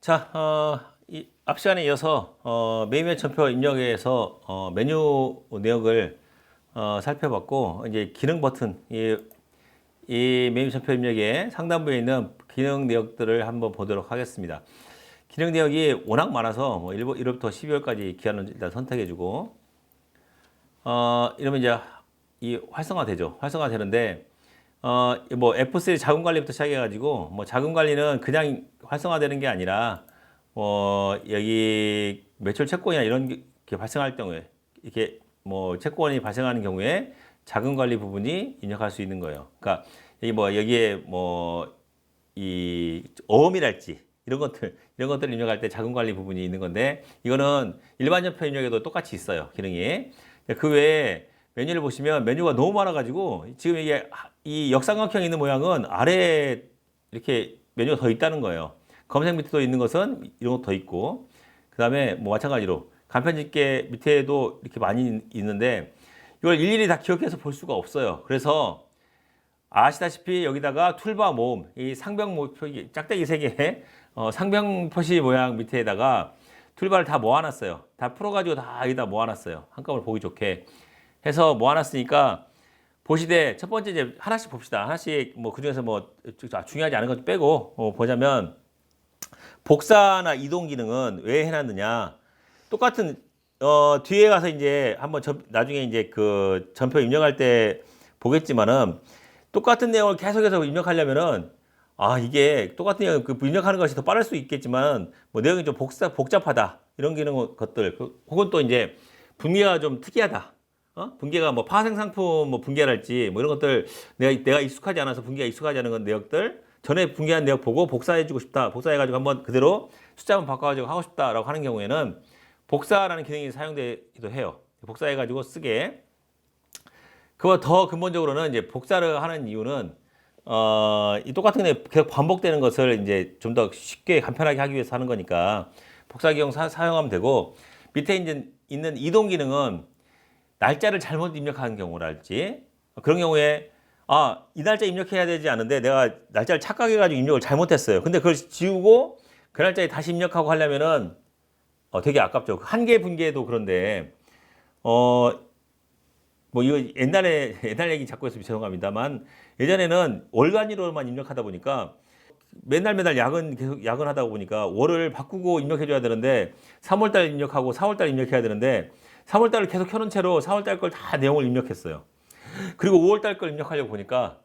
자, 앞 시간에 이어서 메뉴 전표 입력에서 메뉴 내역을 살펴봤고, 이제 기능 버튼, 이 메뉴 전표 입력의 상단부에 있는 기능 내역들을 한번 보도록 하겠습니다. 기능 내역이 워낙 많아서 뭐 1월부터 12월까지 기한을 일단 선택해주고, 이러면 이제 이 활성화되죠. 활성화되는데, 뭐 F3 자금 관리부터 시작해가지고 뭐 자금 관리는 그냥 활성화되는 게 아니라 여기 매출 채권이나 이런 게 발생할 경우에 이렇게 뭐 채권이 발생하는 경우에 자금 관리 부분이 입력할 수 있는 거예요. 그러니까 여기에 뭐 이 어음이랄지 이런 것들 입력할 때 자금 관리 부분이 있는 건데 이거는 일반 전표 입력에도 똑같이 있어요. 기능이. 그 외에 메뉴를 보시면 메뉴가 너무 많아가지고 지금 이게 이 역삼각형 있는 모양은 아래에 이렇게 메뉴가 더 있다는 거예요. 검색 밑에도 있는 것은 이런 거 더 있고, 그 다음에 뭐 마찬가지로 간편집게 밑에도 이렇게 많이 있는데 이걸 일일이 다 기억해서 볼 수가 없어요. 그래서 아시다시피 여기다가 툴바 모음, 이 상병 표기, 짝대기 3개, 상병 표시 모양 밑에다가 툴바를 다 모아놨어요. 다 풀어가지고 다 여기다 모아놨어요. 한꺼번에 보기 좋게 해서 모아놨으니까 보시되 첫 번째 이제 하나씩 봅시다. 하나씩 뭐 그중에서 뭐 중요하지 않은 것 빼고 보자면 복사나 이동 기능은 왜 해놨느냐? 똑같은 뒤에 가서 이제 한번 나중에 이제 그 전표 입력할 때 보겠지만은 똑같은 내용을 계속해서 입력하려면은 이게 똑같은 내용 그 입력하는 것이 더 빠를 수 있겠지만 뭐 내용이 좀 복잡하다 이런 기능 것들 혹은 또 이제 분기가 좀 특이하다. 분기가 뭐 파생 상품 뭐 분기랄지 뭐 이런 것들 내가 익숙하지 않아서 분기가 익숙하지 않은 건 내역들 전에 분기한 내역 보고 복사해주고 싶다. 복사해가지고 한번 그대로 숫자 한번 바꿔가지고 하고 싶다라고 하는 경우에는 복사라는 기능이 사용되기도 해요. 복사해가지고 쓰게. 그거 더 근본적으로는 이제 복사를 하는 이유는 이 똑같은 게 계속 반복되는 것을 이제 좀 더 쉽게 간편하게 하기 위해서 하는 거니까 복사 기능 사용하면 되고 밑에 이제 있는 이동 기능은 날짜를 잘못 입력하는 경우랄지 그런 경우에 이 날짜 입력해야 되지 않은데 내가 날짜를 착각해가지고 입력을 잘못했어요. 근데 그걸 지우고 그 날짜에 다시 입력하고 하려면은 되게 아깝죠. 한개 분기에도 그런데 뭐 이거 옛날 얘기 자꾸 해서 죄송합니다만 예전에는 월 단위로만 입력하다 보니까 맨날 계속 야근하다 보니까 월을 바꾸고 입력해줘야 되는데 3월달 입력하고 4월달 입력해야 되는데 3월달을 계속 켜놓은 채로 4월달 걸 다 내용을 입력했어요. 그리고 5월달 걸 입력하려고 보니까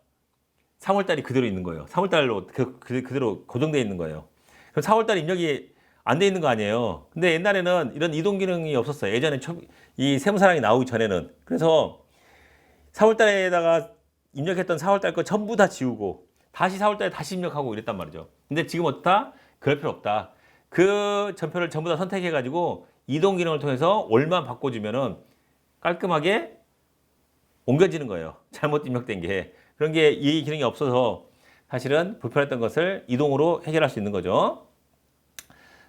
3월달이 그대로 있는 거예요. 3월달로 그대로 고정되어 있는 거예요. 그럼 4월달 입력이 안 돼 있는 거 아니에요. 근데 옛날에는 이런 이동 기능이 없었어요. 예전에 이 세무사랑이 나오기 전에는. 그래서 4월달에다가 입력했던 4월달 거 전부 다 지우고 다시 4월달에 다시 입력하고 이랬단 말이죠. 근데 지금 어떻다? 그럴 필요 없다. 그 전표를 전부 다 선택해가지고 이동 기능을 통해서 월만 바꿔주면은 깔끔하게 옮겨지는 거예요. 잘못 입력된 게. 그런 게 이 기능이 없어서 사실은 불편했던 것을 이동으로 해결할 수 있는 거죠.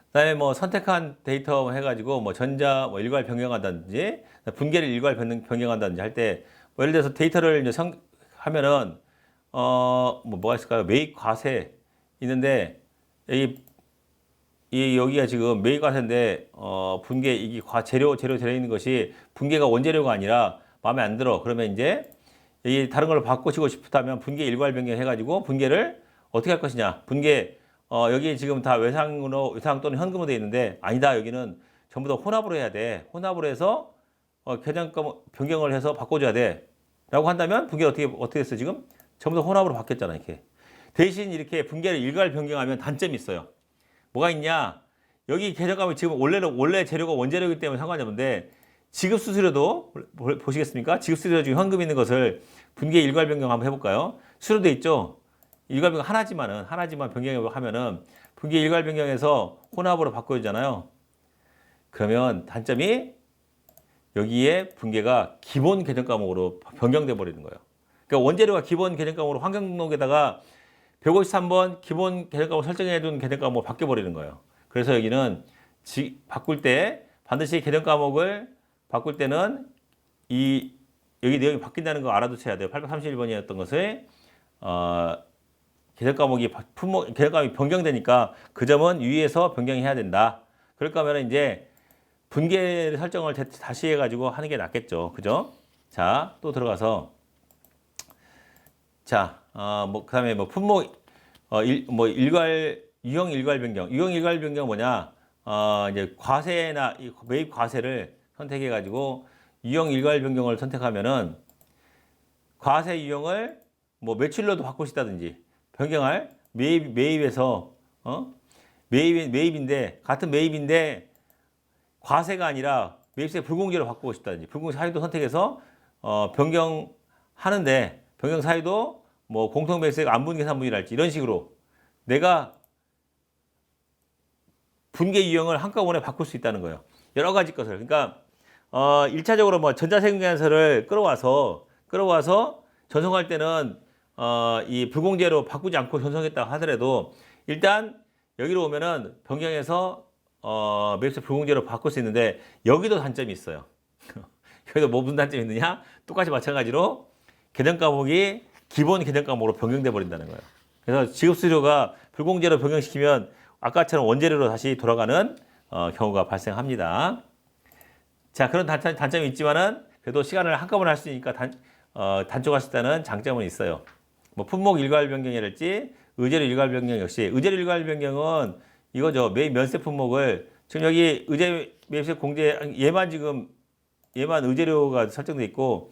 그다음에 뭐 선택한 데이터 해가지고 뭐 전자 뭐 일괄 변경한다든지 분계를 일괄 변경한다든지 할 때 뭐 예를 들어서 데이터를 이제 하면은 뭐가 있을까요? 매입 과세 있는데 여기가 지금 매입 과세인데 분계 이게 재료 들어있는 것이 분계가 원재료가 아니라 마음에 안 들어. 그러면 이제 이 다른 걸로 바꾸시고 싶다면 분계 일괄 변경 해가지고 분계를 어떻게 할 것이냐? 분계 여기 지금 다 외상 또는 현금으로 되어 있는데 아니다. 여기는 전부 다 혼합으로 해야 돼. 혼합으로 해서 계정금 변경을 해서 바꿔줘야 돼. 라고 한다면 분계가 어떻게 됐어 지금? 전부 다 혼합으로 바뀌었잖아 이렇게. 대신 이렇게 분계를 일괄 변경하면 단점이 있어요. 뭐가 있냐? 여기 계정값이 지금 원래 재료가 원재료이기 때문에 상관이 없는데 지급 수수료도 보시겠습니까? 지급 수수료 중에 현금 있는 것을 분계 일괄 변경 한번 해볼까요? 수수료도 있죠. 일괄 변경 하나지만 변경하면은 분계 일괄 변경해서 혼합으로 바꿔주잖아요. 그러면 단점이 여기에 분계가 기본 계정 과목으로 변경돼 버리는 거예요. 그러니까 원재료가 기본 계정 과목으로 환경 등록에다가 153번 기본 계정 과목 설정해 둔 계정 과목으로 바뀌어 버리는 거예요. 그래서 여기는 바꿀 때 반드시 계정 과목을 바꿀 때는 여기 내용이 바뀐다는 거 알아두셔야 돼요. 831번이었던 것을 개설 과목이 개설 과목이 변경되니까 그 점은 유의해서 변경해야 된다. 그럴 거면 이제 분계 설정을 다시 해가지고 하는 게 낫겠죠. 그죠? 자, 또 들어가서 자, 뭐 그다음에 뭐 품목 유형 일괄 변경. 유형 일괄 변경 뭐냐? 이제 과세나 매입 과세를 선택해 가지고 유형 일괄 변경을 선택하면은 과세 유형을 뭐 매출로도 바꿀 수 있다든지 변경할 매입에서 매입인데 같은 매입인데 과세가 아니라 매입세 불공제로 바꾸고 싶다든지 불공제 사유도 선택해서 변경하는데 변경 사유도 뭐 공통 매입세가 안 분계산분이랄지 이런 식으로 내가 분계 유형을 한꺼번에 바꿀 수 있다는 거예요. 여러 가지 것을. 그러니까 1차적으로 뭐 전자세금계산서를 끌어와서 전송할 때는 이 불공제로 바꾸지 않고 전송했다 하더라도 일단 여기로 오면은 변경해서 매입세 불공제로 바꿀 수 있는데 여기도 단점이 있어요. 여기도 뭐 무슨 단점이 있느냐? 똑같이 마찬가지로 계정 과목이 기본 계정 과목으로 변경돼 버린다는 거예요. 그래서 지급 수수료가 불공제로 변경시키면 아까처럼 원재료로 다시 돌아가는 경우가 발생합니다. 자, 그런 단점이 있지만은 그래도 시간을 한꺼번에 할 수 있으니까 단축할 수 있다는 장점은 있어요. 뭐 품목 일괄 변경이랄지 의제료 일괄 변경 역시 의제료 일괄 변경은 이거죠. 매입 면세 품목을 지금 여기 의제 매입세 공제 얘만 의제료가 설정돼 있고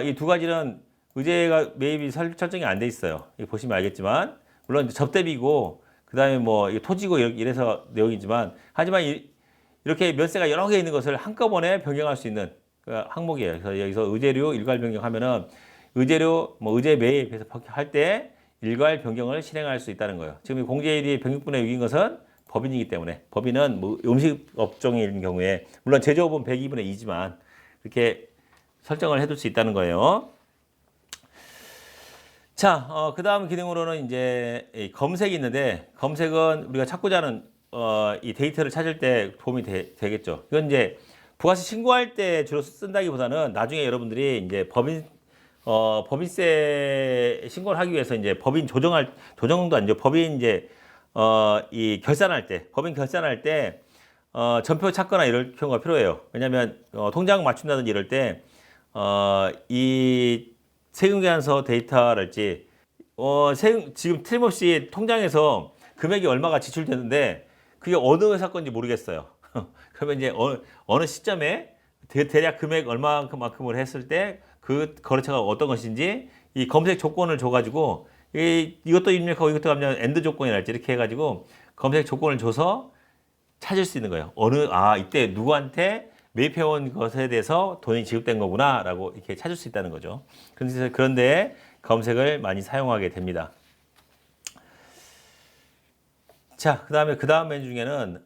이 두 가지는 의제가 매입이 설정이 안 돼 있어요. 이거 보시면 알겠지만 물론 접대비고 그다음에 뭐 토지고 이래서 내용이지만 하지만 이렇게 면세가 여러 개 있는 것을 한꺼번에 변경할 수 있는 항목이에요. 그래서 여기서 의제료 일괄 변경하면은 의제료 뭐 의제 매입해서 할 때 일괄 변경을 실행할 수 있다는 거예요. 지금 공제일이 106분의 6인 것은 법인이기 때문에 법인은 뭐 음식 업종인 경우에 물론 제조업은 102분의 2지만 이렇게 설정을 해둘 수 있다는 거예요. 자, 그 다음 기능으로는 이제 검색이 있는데 검색은 우리가 찾고자 하는 이 데이터를 찾을 때 도움이 되겠죠. 이건 이제 부가세 신고할 때 주로 쓴다기보다는 나중에 여러분들이 이제 법인세 신고를 하기 위해서 이제 법인 조정도 아니죠. 법인 이제 이 법인 결산할 때 전표 찾거나 이럴 경우가 필요해요. 왜냐하면 통장 맞춘다든지 이럴 때 이 세금계산서 데이터랄지 지금 틀림없이 통장에서 금액이 얼마가 지출되는데 그게 어느 회사 건지 모르겠어요. 그러면 이제 어느 시점에 대략 금액 얼마만큼을 했을 때 그 거래처가 어떤 것인지 이 검색 조건을 줘가지고 이것도 입력하고 이것도 하면 엔드 조건이랄지 이렇게 해가지고 검색 조건을 줘서 찾을 수 있는 거예요. 이때 누구한테 매입해온 것에 대해서 돈이 지급된 거구나라고 이렇게 찾을 수 있다는 거죠. 그런데 검색을 많이 사용하게 됩니다. 자, 그 다음 메뉴 중에는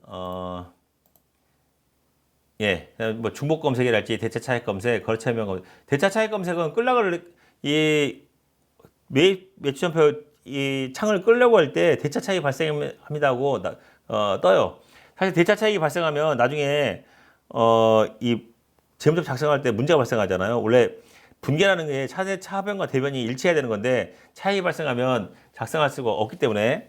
뭐 중복 검색이랄지 대차 차익 검색, 거래처 해명 검색. 대차 차익 검색은 매입 매출전표 이 창을 끌려고 할 때 대차 차익이 발생합니다고 떠요. 사실 대차 차익이 발생하면 나중에 이 재무제표 작성할 때 문제가 발생하잖아요. 원래 분계라는 게 차변과 대변이 일치해야 되는 건데 차익이 발생하면 작성할 수가 없기 때문에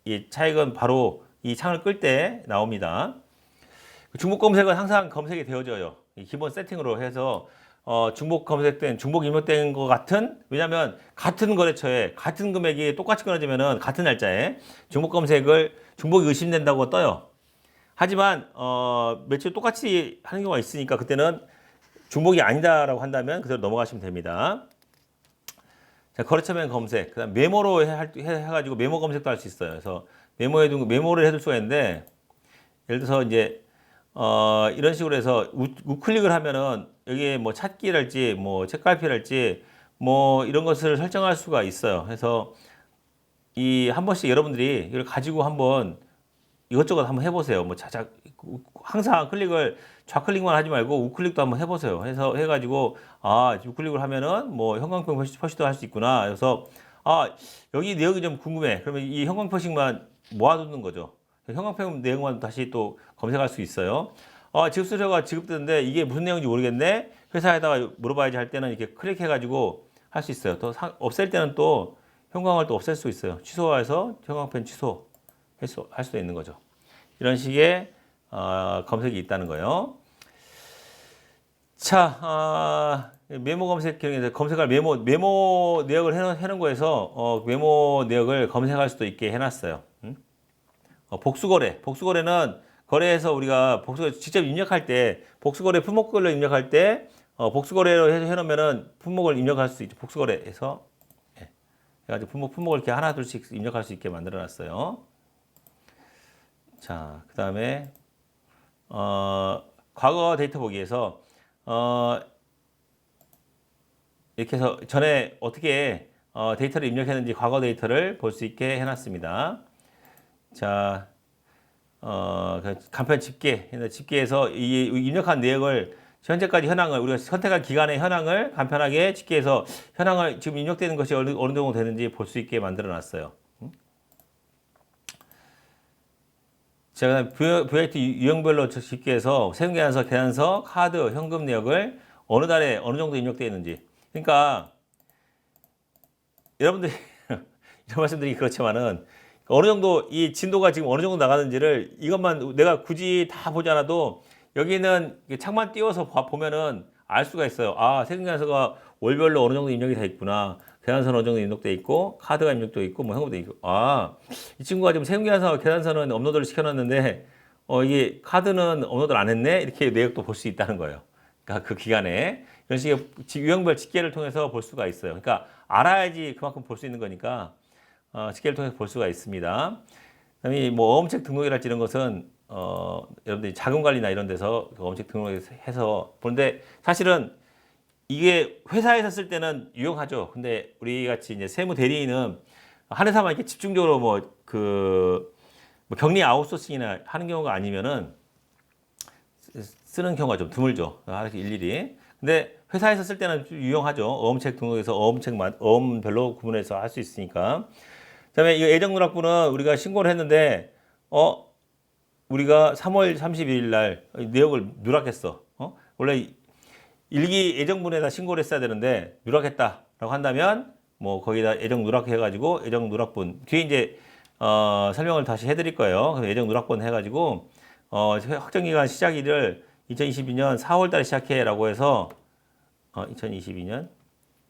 이 차익은 바로 이 창을 끌 때 나옵니다. 중복 검색은 항상 검색이 되어져요. 기본 세팅으로 해서 중복 검색된, 중복 입력된 것 같은, 왜냐하면 같은 거래처에 같은 금액이 똑같이 끊어지면은 같은 날짜에 중복이 의심된다고 떠요. 하지만 매출 똑같이 하는 경우가 있으니까 그때는 중복이 아니다라고 한다면 그대로 넘어가시면 됩니다. 자, 거래처명 검색, 그다음 메모로 해가지고 메모 검색도 할 수 있어요. 그래서 메모를 해둘 수가 있는데 예를 들어서 이제 이런 식으로 해서 우클릭을 하면은 여기에 뭐 찾기랄지 뭐 책갈피랄지 뭐 이런 것을 설정할 수가 있어요. 그래서 한 번씩 여러분들이 이걸 가지고 한번 이것저것 한번 해보세요. 뭐 항상 좌클릭만 하지 말고 우클릭도 한번 해보세요. 해가지고 우클릭을 하면은 뭐 형광펜 표시도 할 수 있구나. 그래서 여기 내용이 좀 궁금해. 그러면 이 형광 표식만 모아두는 거죠. 형광펜 내용만 다시 또 검색할 수 있어요. 지급수수료가 지급되는데 이게 무슨 내용인지 모르겠네. 회사에다가 물어봐야지 할 때는 이렇게 클릭해가지고 할 수 있어요. 또 없앨 때는 또 현황을 또 없앨 수 있어요. 취소해서 현황펜 취소 할 수도 있는 거죠. 이런 식의 검색이 있다는 거예요. 자, 메모 검색 기능에서 검색할 메모 내역을 해놓은 거에서 메모 내역을 검색할 수도 있게 해놨어요. 복수거래는 거래에서 우리가 복수거래 직접 입력할 때 복수거래 품목별로 입력할 때 복수거래로 해놓으면은 품목을 입력할 수 있죠. 복수거래에서 해가지고 품목을 이렇게 하나 둘씩 입력할 수 있게 만들어놨어요. 자, 그 다음에 과거 데이터 보기에서 이렇게 해서 전에 어떻게 데이터를 입력했는지 과거 데이터를 볼 수 있게 해놨습니다. 자, 간편 집계에서 이 입력한 내역을 현재까지 현황을 우리가 선택한 기간의 현황을 간편하게 집계해서 현황을 지금 입력되는 것이 어느 정도 되는지 볼 수 있게 만들어 놨어요. 자, VAT 유형별로 집계해서 세금계산서, 계산서, 카드, 현금 내역을 어느 달에 어느 정도 입력되어 있는지. 그러니까 여러분들이 이런 말씀드리기 그렇지만은 어느 정도 이 진도가 지금 어느 정도 나가는지를 이것만 내가 굳이 다 보지 않아도 여기는 창만 띄워서 보면은 알 수가 있어요. 아, 세금계산서가 월별로 어느 정도 입력이 돼 있구나. 계산서는 어느 정도 입력돼 있고 카드가 입력돼 있고 뭐 현금도 있고. 아, 이 친구가 지금 세금계산서, 계산서는 업로드를 시켜놨는데 이게 카드는 업로드를 안 했네. 이렇게 내역도 볼 수 있다는 거예요. 그러니까 그 기간에 이런 식의 유형별 집계를 통해서 볼 수가 있어요. 그러니까 알아야지 그만큼 볼 수 있는 거니까 집계를 통해서 볼 수가 있습니다. 그다음에 뭐 어음책 등록이랄지 이런 것은 여러분들이 자금관리나 이런 데서 어음책 등록해서 보는데 사실은 이게 회사에서 쓸 때는 유용하죠. 근데 우리 같이 이제 세무 대리인은 한 회사만 이렇게 집중적으로 뭐 격리 아웃소싱이나 하는 경우가 아니면은 쓰는 경우가 좀 드물죠. 일일이. 근데 회사에서 쓸 때는 좀 유용하죠. 어음책 등록해서 어음별로 구분해서 할 수 있으니까. 그다음에 이 예정누락부는 우리가 신고를 했는데 우리가 3월 31일 날 내역을 누락했어. 원래 일기 예정분에다 신고를 했어야 되는데 누락했다라고 한다면 뭐 거기다 예정 누락해가지고 예정 누락분 뒤에 이제 설명을 다시 해드릴 거예요. 그래서 예정 누락분 해가지고 확정기간 시작일을 2022년 4월달에 시작해라고 해서 2022년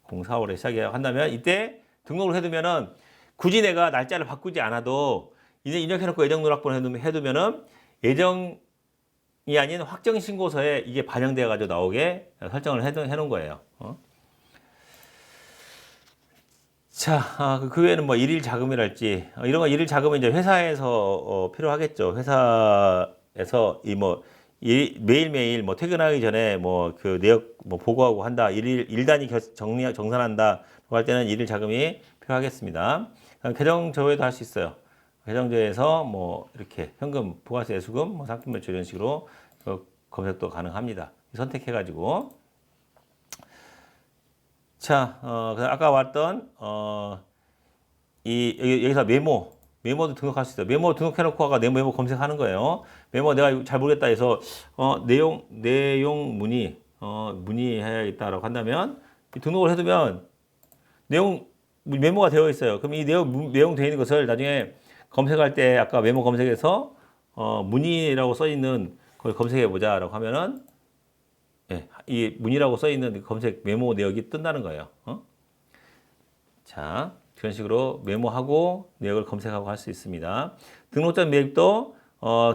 04월에 시작해 한다면 이때 등록을 해두면은 굳이 내가 날짜를 바꾸지 않아도 이제 입력해놓고 예정 누락분 해두면은 예정이 아닌 확정 신고서에 이게 반영되어 가지고 나오게 설정을 해놓은 거예요. 자, 그 외에는 뭐 일일 자금이랄지 이런 거 일일 자금은 이제 회사에서 필요하겠죠. 회사에서 매일매일 뭐 퇴근하기 전에 뭐 그 내역 뭐 보고하고 한다. 일단위 정산한다. 할 때는 일일 자금이 필요하겠습니다. 계정 조회도 할 수 있어요. 계정 조회에서 뭐 이렇게 현금, 부가세, 예수금, 뭐 상품 매출 이런 식으로 검색도 가능합니다. 선택해가지고 자, 아까 왔던 여기서 메모도 등록할 수 있어요. 메모 등록해놓고 아까 메모 검색하는 거예요. 메모 내가 잘 모르겠다 해서 내용 문의해야겠다라고 한다면 등록을 해두면 메모가 되어 있어요. 그럼 이 내용 되어 있는 것을 나중에 검색할 때 아까 메모 검색에서 문의라고 써 있는 걸 검색해 보자라고 하면은 이 문의라고 써 있는 검색 메모 내역이 뜬다는 거예요. 자, 그런 식으로 메모하고 내역을 검색하고 할 수 있습니다. 등록 전 매입도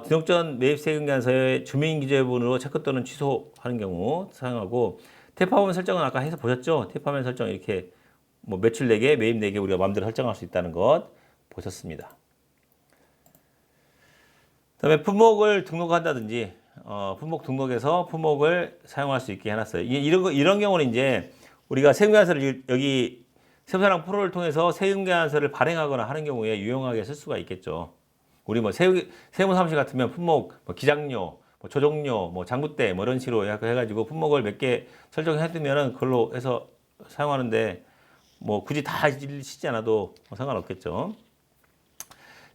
등록 전 매입 세금계산서의 주민기재부분으로 체크 또는 취소하는 경우 사용하고 탭화면 설정은 아까 해서 보셨죠? 탭화면 설정 이렇게 뭐 매출 4개, 매입 4개 우리가 마음대로 설정할 수 있다는 것 보셨습니다. 그다음에 품목을 등록한다든지 품목 등록에서 품목을 사용할 수 있게 해놨어요. 이런 경우는 이제 우리가 세금계산서를 여기 세무사랑 프로를 통해서 세금계산서를 발행하거나 하는 경우에 유용하게 쓸 수가 있겠죠. 우리 뭐 세무사무실 같으면 품목, 뭐 기장료, 뭐 조정료, 뭐 장부대 뭐 이런 식으로 해가지고 품목을 몇 개 설정해두면은 그걸로 해서 사용하는데 뭐 굳이 다 쓰지 않아도 상관없겠죠.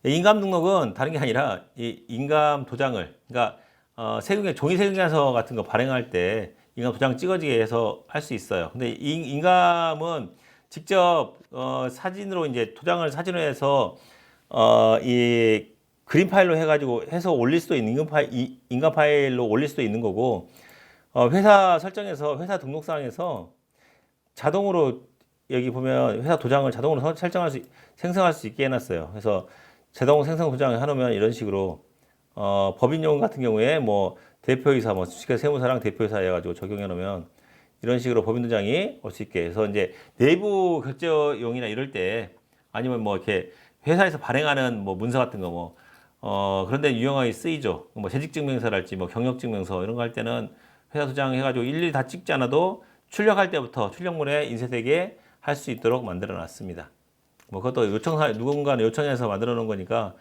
인감 등록은 다른 게 아니라 이 인감 도장을 그러니까 종이 세금계산서 같은 거 발행할 때 인감 도장 찍어지게 해서 할 수 있어요. 근데 인감은 직접 사진으로 이제 도장을 사진으로 해서 이 그림 파일로 해가지고 해서 올릴 수도 있는 인간 파일로 올릴 수도 있는 거고 회사 설정에서 회사 등록상에서 자동으로 여기 보면 회사 도장을 자동으로 생성할 수 있게 해놨어요. 그래서 자동 생성 도장을 해놓으면 이런 식으로 법인용 같은 경우에 뭐 대표이사 뭐 주식회사 세무사랑 대표이사 해가지고 적용해 놓으면 이런 식으로 법인 도장이 올 수 있게 해서 이제 내부 결제용이나 이럴 때 아니면 뭐 이렇게 회사에서 발행하는 뭐 문서 같은 거 뭐 그런데 유용하게 쓰이죠. 뭐 재직증명서랄지 뭐 경력증명서 이런 거 할 때는 회사 도장 해가지고 일일이 다 찍지 않아도 출력할 때부터 출력물에 인쇄되게 할 수 있도록 만들어 놨습니다. 뭐 그것도 누군가 요청해서 만들어 놓은 거니까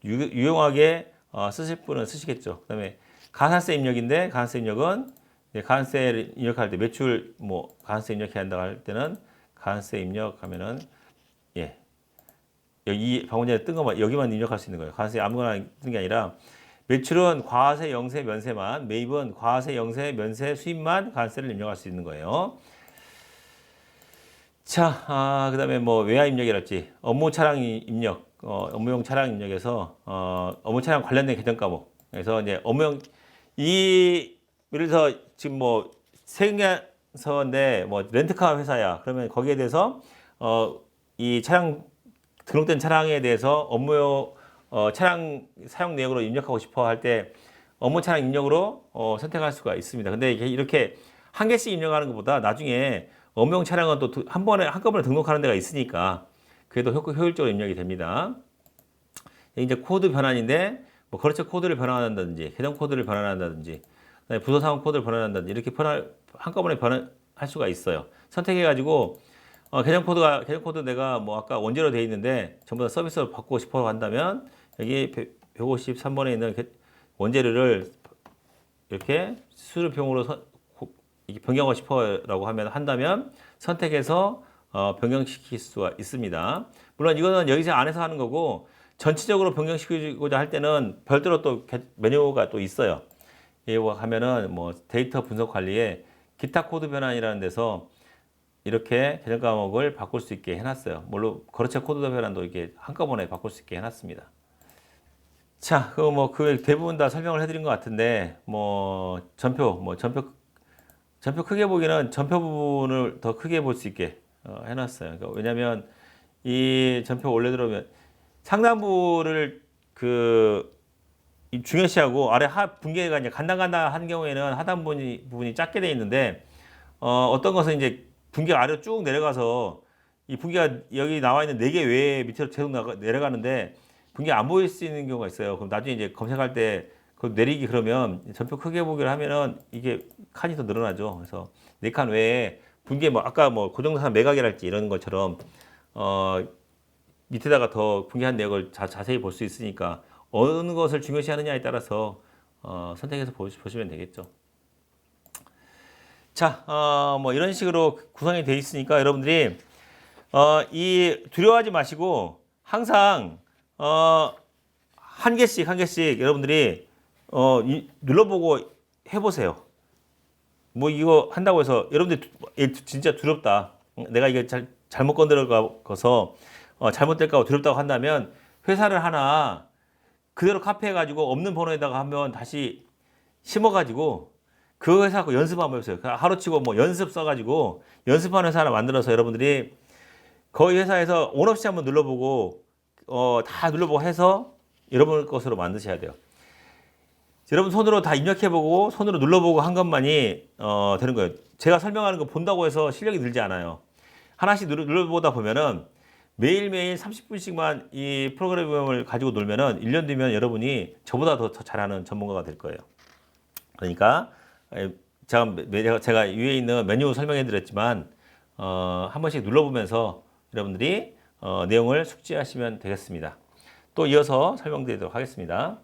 유용하게 쓰실 분은 쓰시겠죠. 그다음에 가산세 입력인데 가산세 입력은 가산세 입력할 때 매출 뭐 가산세 입력해야 한다고 할 때는 가산세 입력하면은 예 여기 방금 전에 뜬 것만 여기만 입력할 수 있는 거예요. 가산세 아무거나 뜬 게 아니라 매출은 과세, 영세, 면세만, 매입은 과세, 영세, 면세, 수입만 가산세를 입력할 수 있는 거예요. 자, 그다음에 뭐 외화 입력이랄지 업무 차량 입력, 업무용 차량 입력에서 업무 차량 관련된 계정 과목. 그래서 이제 업무용 예를 들어서 지금 뭐 세금서인데 뭐 렌트카 회사야. 그러면 거기에 대해서 이 차량 등록된 차량에 대해서 업무용 차량 사용 내역으로 입력하고 싶어 할 때 업무 차량 입력으로 선택할 수가 있습니다. 근데 이렇게 한 개씩 입력하는 것보다 나중에 업무용 차량은 또 한꺼번에 등록하는 데가 있으니까 그래도 효율적으로 입력이 됩니다. 이제 코드 변환인데 뭐 거래처 코드를 변환한다든지 계정 코드를 변환한다든지 부서 사원 코드를 변환한다든지 이렇게 한꺼번에 변환할 수가 있어요. 선택해가지고 계정 코드 내가 뭐 아까 원제로 되어 있는데 전부 다 서비스로 바꾸고 싶어 한다면 여기 153번에 있는 원재료를 이렇게 수수료병으로 변경하고 싶어라고 한다면 선택해서 변경시킬 수가 있습니다. 물론 이거는 여기서 안에서 하는 거고 전체적으로 변경시키고자 할 때는 별도로 또 메뉴가 또 있어요. 이거 하면은 뭐 데이터 분석 관리에 기타 코드 변환이라는 데서 이렇게 계정 과목을 바꿀 수 있게 해놨어요. 물론 거래처 코드 변환도 이렇게 한꺼번에 바꿀 수 있게 해놨습니다. 자, 그 대부분 다 설명을 해드린 것 같은데 전표 크게 보기는 전표 부분을 더 크게 볼 수 있게 해놨어요. 그러니까 왜냐하면 이 전표 원래 들어오면 상단부를 중요시하고 아래 분계가 이제 간당간당한 경우에는 하단 부분이 작게 돼 있는데 어떤 것은 이제 분계가 아래로 쭉 내려가서 이 분계가 여기 나와 있는 4개 외에 밑으로 계속 내려가는데 분계가 안 보일 수 있는 경우가 있어요. 그럼 나중에 이제 검색할 때 그 내리기 그러면 전표 크게 보기를 하면은 이게 칸이 더 늘어나죠. 그래서 4칸 외에 분계 뭐 아까 뭐 고정산 매각이랄지 이런 것처럼 밑에다가 더 분계한 내역을 자세히 볼 수 있으니까 어느 것을 중요시하느냐에 따라서 선택해서 보시면 되겠죠. 자, 뭐 이런 식으로 구성이 되어 있으니까 여러분들이 두려워하지 마시고 항상 한 개씩 여러분들이 눌러보고 해보세요. 뭐 이거 한다고 해서 여러분들 진짜 두렵다. 내가 이게 잘못 건드려서 잘못될까 두렵다고 한다면 회사를 하나 그대로 카피해가지고 없는 번호에다가 한번 다시 심어가지고 그 회사하고 연습 한번 해보세요. 하루치고 뭐 연습 써가지고 연습하는 회사 하나 만들어서 여러분들이 거기 회사에서 온 없이 한번 눌러보고 다 눌러보고 해서 여러분 것으로 만드셔야 돼요. 여러분 손으로 다 입력해보고 손으로 눌러보고 한 것만이 되는 거예요. 제가 설명하는 거 본다고 해서 실력이 늘지 않아요. 하나씩 눌러보다 보면은 매일매일 30분씩만 이 프로그램을 가지고 놀면은 1년 뒤면 여러분이 저보다 더 잘하는 전문가가 될 거예요. 그러니까 제가 위에 있는 메뉴 설명해 드렸지만 한 번씩 눌러보면서 여러분들이 내용을 숙지하시면 되겠습니다. 또 이어서 설명드리도록 하겠습니다.